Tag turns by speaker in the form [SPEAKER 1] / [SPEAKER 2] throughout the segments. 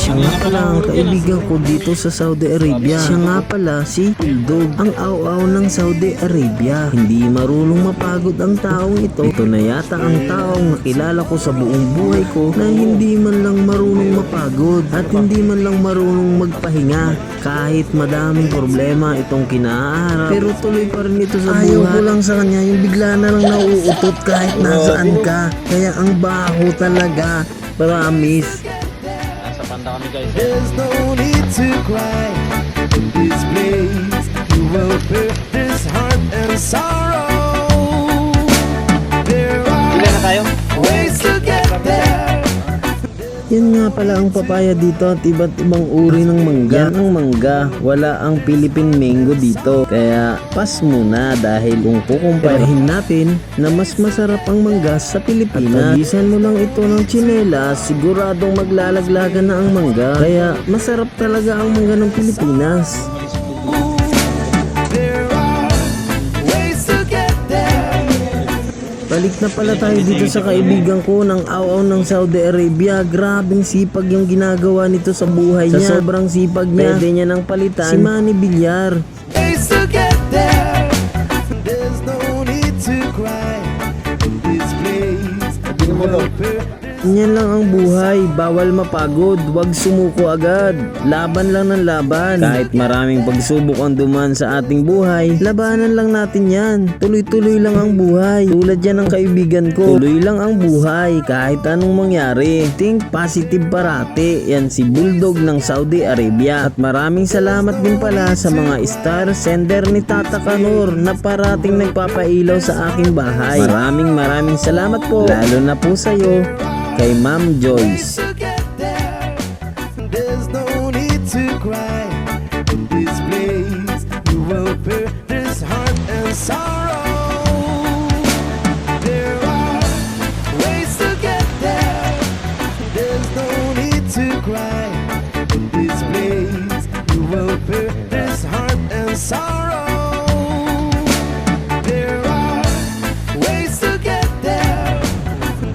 [SPEAKER 1] Siya nga pala ang kaibigan ko dito sa Saudi Arabia. Siya nga pala si Bulldog, ang aw-aw ng Saudi Arabia. Hindi marunong mapagod ang taong ito. Ito na yata ang taong nakilala ko sa buong buhay ko na hindi man lang marunong mapagod at hindi man lang marunong magpahinga. Kahit madaming problema itong kinaharap, pero tuloy pa rin ito sa buhay. Ayaw ko lang sa kanya yung bigla na lang nauutot kahit nasaan ka. Kaya ang baho talaga. Promise.
[SPEAKER 2] Nasa panda kami guys.
[SPEAKER 3] There's no need to cry in this place. You will put this heart and sorrow. There
[SPEAKER 2] Ilan na tayo?
[SPEAKER 3] are ways to get there.
[SPEAKER 1] Yan nga pala ang papaya dito at iba't ibang uri ng mangga. Yan ang mangga, wala ang Philippine mango dito. Kaya pas muna dahil kung kukumparahin natin na mas masarap ang mangga sa Pilipinas. At pagisan mo lang ito ng tsinelas, siguradong maglalaglagan na ang mangga. Kaya masarap talaga ang mangga ng Pilipinas.
[SPEAKER 3] There are ways to get there.
[SPEAKER 1] Balik na pala tayo dito sa kaibigan ko ng aw-aw ng Saudi Arabia. Grabing sipag yung ginagawa nito sa buhay niya. Sa sobrang sipag niya, pwede niya nang palitan si Manny Villar.
[SPEAKER 3] Ways to get there. There's no need to cry in this place. You will put
[SPEAKER 1] Yan lang ang buhay, bawal mapagod, wag sumuko agad, laban lang ng laban. Kahit maraming pagsubok ang duman sa ating buhay, labanan lang natin yan. Tuloy-tuloy lang ang buhay, tulad yan ng kaibigan ko. Tuloy lang ang buhay, kahit anong mangyari. Think positive parati, yan si Bulldog ng Saudi Arabia. At maraming salamat din pala sa mga star sender ni Tata Kanor na parating nagpapailaw sa aking bahay. Maraming salamat po, lalo na po sa'yo, kay Ma'am Joyce.
[SPEAKER 3] to get there. There's no need to cry in this place. You will put this heart and sorrow. There are ways to get there. There's no need to cry in this place. You will put this heart and sorrow. There are ways to get there.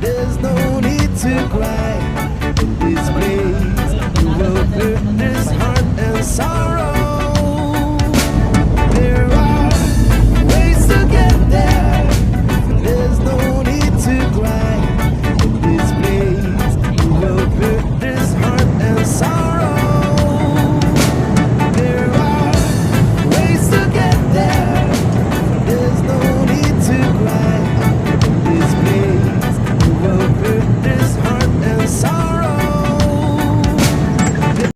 [SPEAKER 3] There's no need to cry in this place. You will put this heart and sorrow. There are ways to get there. There's no need to cry in this place. You will put this heart and sorrow.